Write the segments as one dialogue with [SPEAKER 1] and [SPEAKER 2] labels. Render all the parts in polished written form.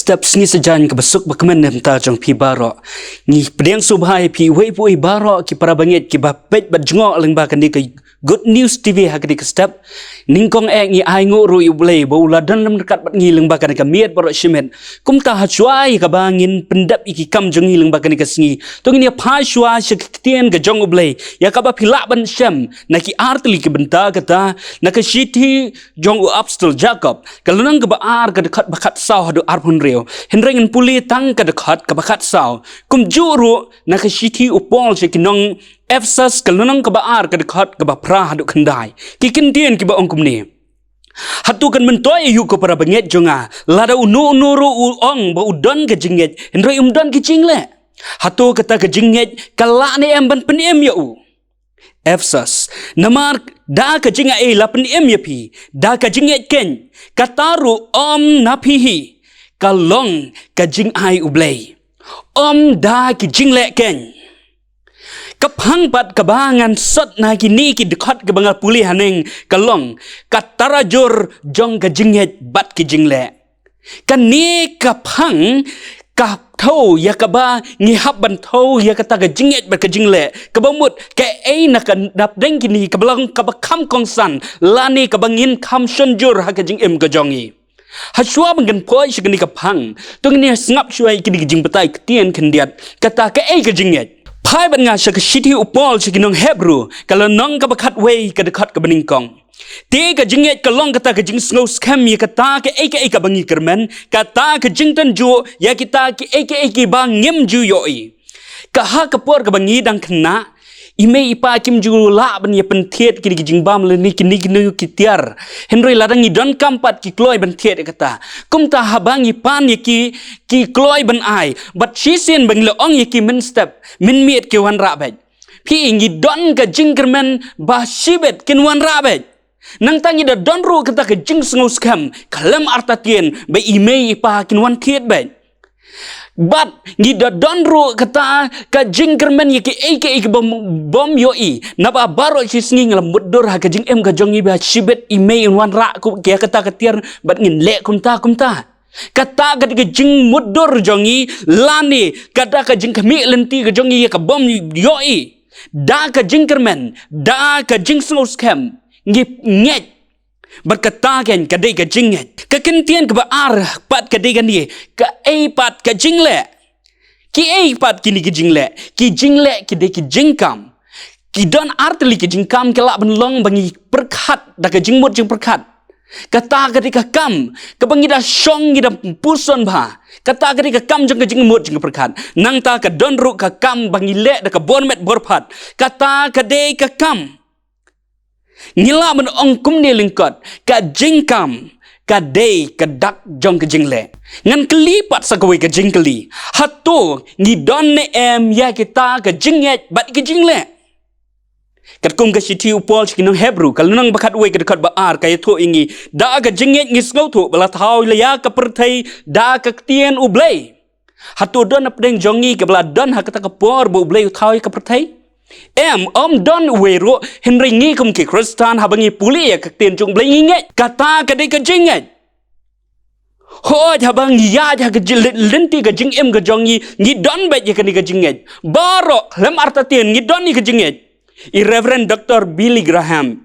[SPEAKER 1] step sengi sejan ke besuk bakaman nemta jong pi baro ni pedang subhai pi wei pui baro ki para bangit ki ba pet ba jngok leng ba kan di ke good news tv ha ke step ningkong ek ni ai ngo ru yu blei bo la dan lam dekat bat ngi leng ba kan ke miet baro shimet kum ta ha chuai ka bangin pendap iki kam jong ngi leng ba kan ke sengi tung ni pha shwa shaktian ke jong blei ya ka ba phila ban shem na ki artli ki benta kata na ka shiti jong u upstil jacob kalunang ka ba ar ka dekat bakat saw hadu arpun reo henrengen puli tang ka dekat ka bakat saw kum juru na ka shiti upol shekinong Efsas kalunang ka ba ar ka dekat ka ba pra hadu khandai ki kintian ki ba ongkum ni hatu kan mentoy yu ko para banget jonga lada unu nuru ong ba udon ka jinget henre umdon ki jingle hatu kata ka jinget kala ni em ban penem ya u Efsas namar da ka jinga e la penem ya pi da ka jinget ken kataru om napihi kalong ka jing ai ublei om da ki jingle ken kapang pat kabangan sot na kini ki dekat ke bangal pulih haneng kalong katarajur jong ka jinget bat ki jingle kani kapang kap thau ya kaba ngihap ban thau ya kata ka jinget bat ka jingle kabamut ke ei na kan dap deng kini kabalang kabakam kongsan lani kabangin kam shonjur ha ka jing em ka jongi Haswa bangan poi shigani kapang tung ni ngap shuai kini jing batai ketien kendiat kata ke ei ka jinget Pai ban nga syak shiti upol shikinong Hebrew kalau nong ka bakat wei ka dekat ka beningkong. Te ka jinget ka long kata ka jing snow scam ya kata ka aka bangi kermen kata ka jing tan ju ya kita ki aka bang ngem ju yoi. Ka ha ka por ka bangi dang kena ime ipa kim ju la ban ya pentiet ki jing bam le ni kini ki tiar. Henry ladang idon kampat ki kloi ban tiet kata. Kum ta habang ipan ya ki kloi ban ai but she sen bang le ong ya ki min step min miet ke wan rabet pi ingi don ka jingkermen ba shibet kin wan rabet nang tangi da don ru kata ka jing sngus kam kalam artatien ba ime ipa kin wan tiet bet but ngi da don ru kata ka jingkermen ya ki aka bom yoi na ba baro si sngi ngalam mudur ha ka jing em ka jongi ba shibet ime in wan ra ku ke kata ka tiar bat ngin le kumta kata ketika jing mudur jongi lani kata ka jing kami lenti ka jongi ya ka bom yoi da ka jing kermen da ka jing snus kem ngip nget berkata kan kadai ka jing nget ka kentian ka baar pat kadai kan ni ka ei pat ka jing le ki ei pat kini ki jing le ki de ki jing kam ki don artli ki jing kam kelak benlong bangi perkat da ka jing mut jing perkat kata ketika kam kebangi dah syong ida puson bah kata ketika kam jeng kejing mut jeng perkat nang ta ke donru ke kam bangi lek dak bonmet borpat kata kedai ke kam ngila men ongkum ni lingkot ka jing kam kadai kedak jong kejing le ngan kelipat sakwe kejing keli hatu ngidon ne em ya kita kejinget bat kejing le kat kum ka shiti upol shikinong Hebrew kalau nang bakat wei ka dekat baar kaya tho ingi da ka jinget ngis ngau tho bala thau ya ka perthai da ka tien ublei hatu don apdeng jongi ka bala don ha kata ka por bu ublei thau ka perthai om don wei ro henry ngi kum ki kristan ha bangi puli ya ka tien jong blei nget kata ka de ka jinget hoi habang ya ja ka lenti ka jing em ka jongi ngi don bet ya ka ni ka jinget baro lem arta tien ngi don ni ka jinget Reverend Dr. Billy Graham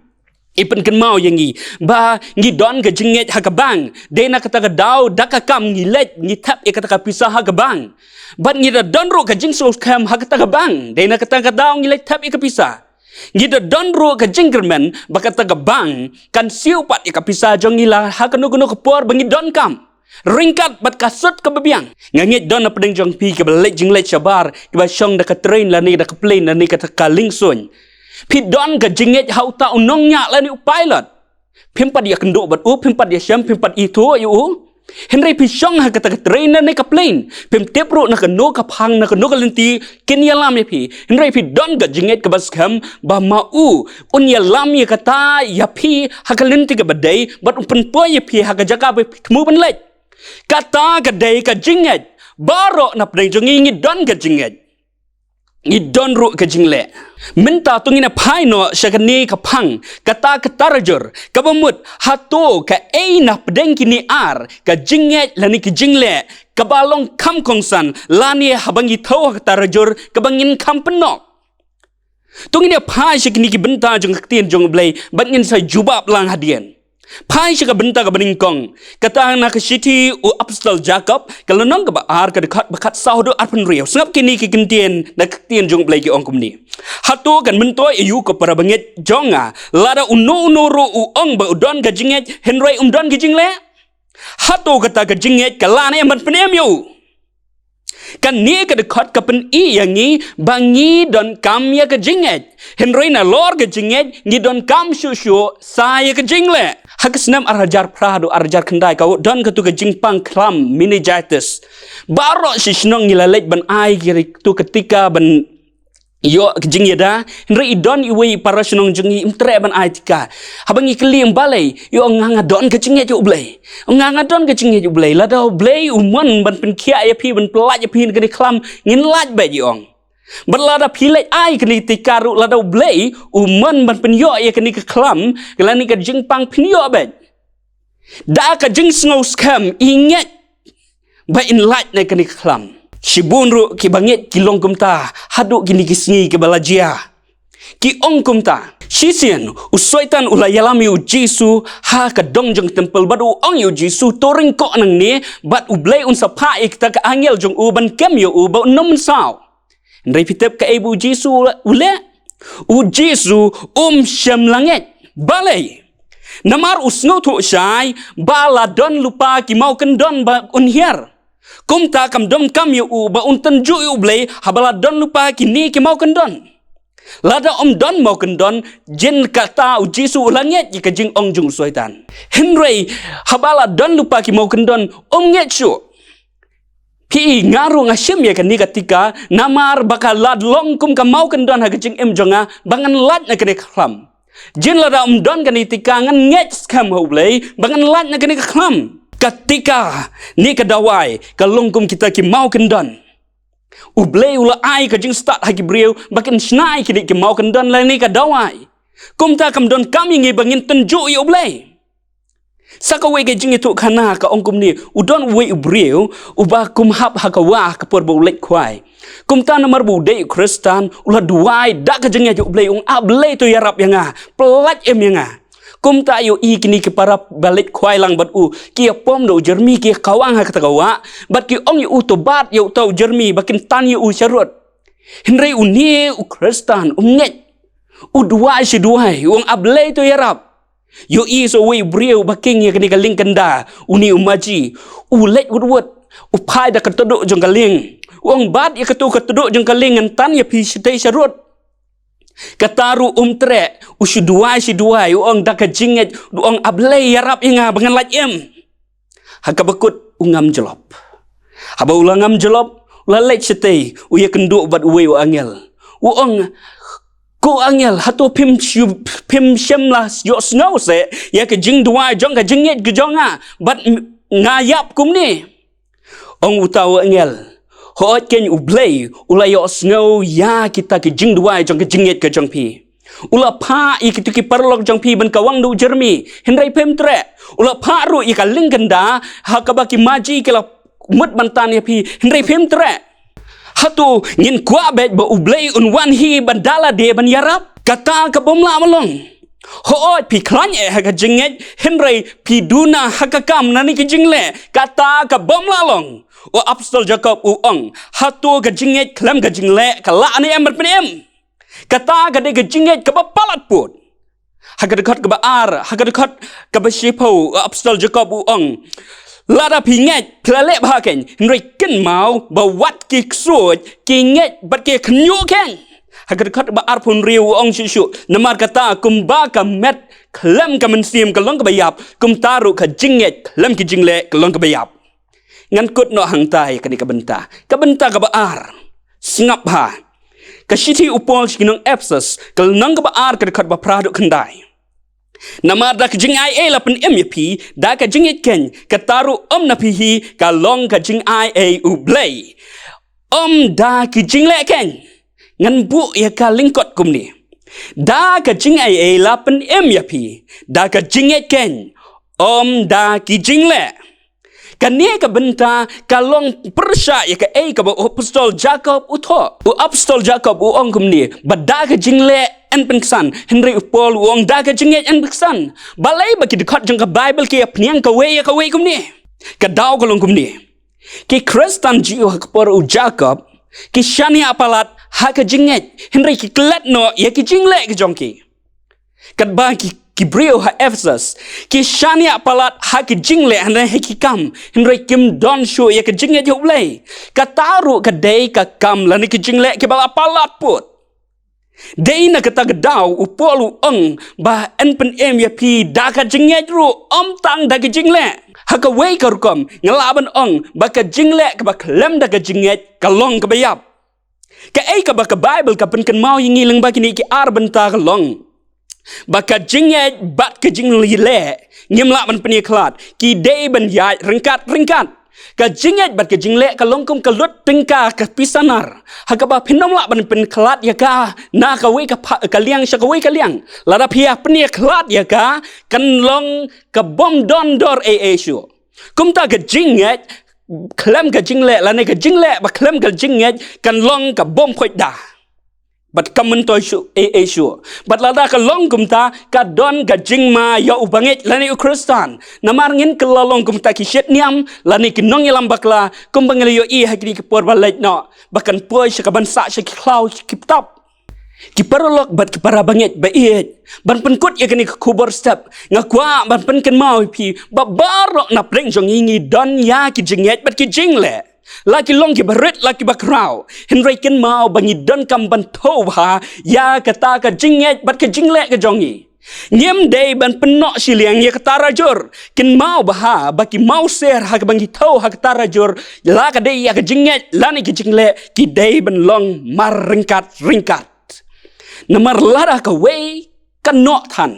[SPEAKER 1] ipen ken mau yangi ba ngi don ka jinget ha ka bang de na kata ka daw daka kam ngi let ngi tap e kata ka pisah ha ka bang bat ngi da don ro ka jing so kam ha kata ka bang de na kata ka daw ngi let tap e ka pisah ngi da don ro ka jingkermen ba kata ka bang kan siu pat e ka pisah jong ngi la ha ka no ka por bangi don kam ringkat bat kasut ke bebiang ngangit don apa deng jong pi ke belek jinglet sabar ke ba syong da ka train la ni da ka plane la ni kata ka lingsun pi don ka jinget hau ta unong nya la ni pilot pimpat dia kenduk bat pimpat dia syam pimpat itu yu henry pi syong ha kata ka train la ni ka plane pim tep ro na ka no ka phang na ka no ka lenti ken ya lam pi henry pi don ka jinget ka bas kham ba mau un ya lam ya kata ya pi ha ka lenti ka badai bat upen po ya pi ha ka jaka ba mu ban lek kata kedai ka jinget baro na pdeng jongi ngi don ka jinget ngi don ru ka jingle minta tungina phaino shagani ka phang kata katarjur kabamut hato ka eina pedeng kini ar ka jinge lani ki jingle kabalong kam kongsan lani habangi thaw katarjur kabangin kam penok tungina phai shagni ki benta jong ktien jong blai bangin sa jubab lang hadian Pai shaka benta ka beningkong kata na ka shiti u apostol Jacob kalau nong ka ba ar ka dekat bakat saudo arpan riau sengap kini ki gentien na ktien jong blai ki ong kumni hatu kan mentoi ayu ko para banget jonga lada uno ru u ong ba udon ka jinget henry don ki jingle hatu kata ka jinget ka lane man penem yu kan ni ka dekat ka pen i yang ni bangi don kam ya ka jinget henry na lor ka jinget ni don kam shu saya ka jingle Hakisnam arajar prado arajar kendai kau don ketu ke jingpang klam meningitis. Baro si senong ngilalek ban ai kiri tu ketika ban yo jing yada henry don iwi para senong jengi imtre ban ai tika. Habang ikli yang balai yo nganga don ke jingnya jo blai. Nganga don ke jingnya jo blai. Lada blai umon ban penkia ya pi ban pelaj ya pi ke klam ngin laj ba yong. Berlada pilih ai kini tikaru lada blai uman ban penyo ya kini ke klam kelani ke jingpang penyo bet da ka jing snow scam ingat ba in light na kini ke klam sibunru ki bangit ki long kumta hadu kini kisngi ke balajia ki ong kumta sisian usoitan ulayalami u jisu ha ka dongjong temple badu ong yu jisu toring ko nang ni bat u blai un sapa ikta ka angel jong u ban kem yo u ba nom sao Ndai pitep ka ibu Jisu ule u Jisu syam langit balai namar usno tu syai bala don lupa ki mau kendon ba unhiar kumta kam dom kam yu u ba unten ju yu blai habala don lupa ki ni ki mau kendon lada don mau kendon jin kata u Jisu langit ki kajing ong jung soitan henry habala don lupa ki mau kendon nget syu Pi ngaru ngasyem ya kan ni ketika namar bakal lad long kum ka mau kendon ha kecing jonga bangan lad na kene klam jin lada don kan ketika ngan nget skam ho blai bangan lad na kene klam ketika ni kedawai ka long kum kita ki mau kendon u blai ula ai ka jing start ha ki briu bakin snai ki mau kendon la ni kedawai kum ta kam don kami ngi bangin tenju yu blai Sakawe ke jing itu kana ka ongkum ni udon we ubriu uba kum hap hakawa ka por bolek kwai kum ta namar bude kristan ula duai dak ka jing ya ublei ung ablei to yarap yanga pelat em yanga kum ta yo i kini ke para balik kwai lang bat u ki pom do jermi ki kawang ha katawa bat ki ong yu to bat yo to jermi bakin tan yu syarut henry uni u kristan nget u duai si duai ung ablei to yarap Yo so we brio baking ya kini kaling kenda uni umaji ulet wud upai da ketuduk jong kaling uang bat ya ketuduk jong kaling ngan ya pi sitai syarut kataru tre si duai uang da kajinget uang ablay yarap inga bangan lajim hakabakut ungam jelop haba ulangam jelop lalek sitai uya kenduk bat uwe angel uang Ko angel hatu pim syam lah yo snow se ya ke jing dua jong ka jingit ke jonga bat ngayap kum ni ong utau angel hot ken ublay ula yo snow ya kita ke jing dua jong ka jingit ke jong pi ula pa i kitu ki parlok jong pi ban kawang du jermi henry pem tre ula pa ru i ka lingkenda ha ka baki maji ke la mut bantan ya pi henry pem tre Hatu ngin kwa bet ba ublay unwan hi bandala de ban yarap kata ka bomla malong hoot pi klan ha ka jinget henry pi duna hakakam nani ki jingle kata ka bomla long o apostol Jacob u ong hatu ka jinget klam ka jingle kala ani ember penem kata ka de ka jinget ka bapalat put ha ka dekat ka ba ar ha ka dekat ka ba shipo apostol Jacob u ong Lada pinget kelale bahaken nriken mau bawat ki ksut kinget bat ki knyu ken hagar kat ba arpun riu ong shishu namar kata kumba ka met klam ka mensim ka long ka bayap kum taru ka jinget klam ki jingle ka long ka bayap ngan kut no hangtai ka di ka benta ka ba ar singap ha ka shiti upol shinong epsus ka nang ka ba ar ka kat ba prado kendai Namar dak jing ai e lapen MP da ka jing ken kataru na pihi ka long ka jing ai e ublay da ki jing le ken ngan bu ya ka lingkot kum ni da ka jing ai la pen ya pi da ka jing ken da ki jing le kania ka benta kalong persya ya ka ka ba apostol Jacob utho apostol Jacob ong kum ni bada ka jing le en pengsan Henry Paul ong da ka jing en pengsan balai ba ki dekat jang ka Bible ki apniang ka we kum ni ka daw ka long kum ni ki Kristen jiu ka por Jacob ki shani apalat ha ka jinget Henry ki klet no ya ki jingle ka jongki kat ba ki brio ha Ephesus ki shani apalat ha ki jingle han he ki kam Henry kim don show ya ka jinget yo play ka taru ka dei ka kam la ni ki jingle ki bal apalat put dei na ka ta daw upolu ong ba en pen ya pi da ka jinget ru tang da ki jingle haka wei ka rukom ngalaban ong baka jingle ka baklem da ka jinget ka long ka bayap ka ka baka Bible ka pen mau yingi lang baki ni ki arban ta ka long baka jinget bat ka jingle le ngimla ban pen klat ki dei ban ya ringkat ka jinget bat ka jingle ka long kum ka lut pingka ka pisanar haka ba pinom la ban pen klat ya ka na ka wei ka liang sha ka wei ka liang la da pia pen klat ya ka kan long ka bom don dor shu kum ta ka jinget klem ka jingle la ne ka jingle ba klem ka jinget kan long ka bom khoi da bat kamen to shu bat la da ka long kum ta ka don ka jing ma ya ubanget la ne Kristan namar ngin ka long kum ta ki shet niam la ne ki nong yalam bakla kum bangal yo hakri ki por balait no bakan poi sha ka ban sa sha ki klau ki tap ki parolok bat ki para banget ba ban penkut ya kini kubur step ngakwa ban penken mau pi ba barok na preng jong ingi don ya ki jinget bat ki jingle laki long ki barit laki bakrau Henry ken mau bangi don kam ban tho ha ya kata ka jinget bat ki jingle ka jongi nyem dei ban penok siliang ya kata rajur ken mau bah baki mau ser ha bangi tho ha kata rajur la ka dei ya ka jinget lani ki jingle ki dei ban long mar ringkat namar lara ka wei kan nok tan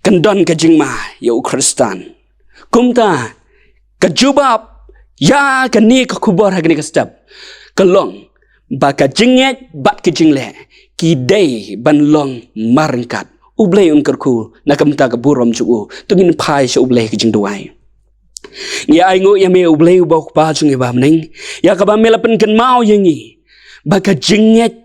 [SPEAKER 1] kan don ka jingma yo Kristan kumta ka jubab ya ka ni ka kubor ha ni ka step ka long ba ka jinget bat ka jingle ki dei ban long marngkat ublei un kerku na kamta ka burom chu tungin pai sha ublei ka jing duai ya ai ngo ya me ublei ba ba chung ba mning ya ka ba me la pen kan mau yangi ba ka jinget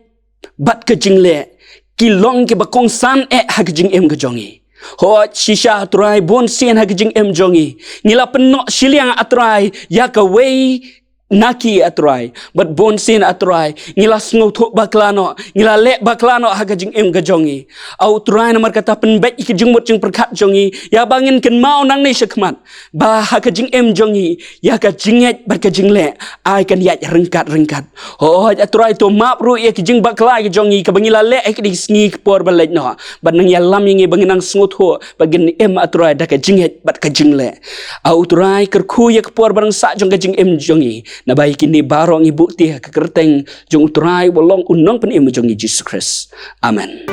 [SPEAKER 1] bat ka jingle ki long ki bakong san ha ka jing em ka jongi ho shisha atrai bon sien ha ka jing em jongi nila penok siliang atrai ya ka wei naki atrai but bon sien atrai ngila sngo tho baklano ngila le baklano ha ka jing em ka jongi au trai namar kata pen bet ki jing mot jing perkat jongi ya bangin ken mau nang ni sekmat ba ha ka jing em jongi ya ka jinget bat ka jingle ai kan ya rengkat ho atrai to map ru ya ki jing bakla ki jongi ka bangila le ki di sngi por balaj no ban nang ya lam yingi bangin nang sngo tho bagin em atrai da ka jinget bat ka jingle au trai kerku ya por barang sa jong ka jing em jongi na baik ini barong ibu ti ka kerteng jong utrai bolong unong pen em jong Jesus Christ amen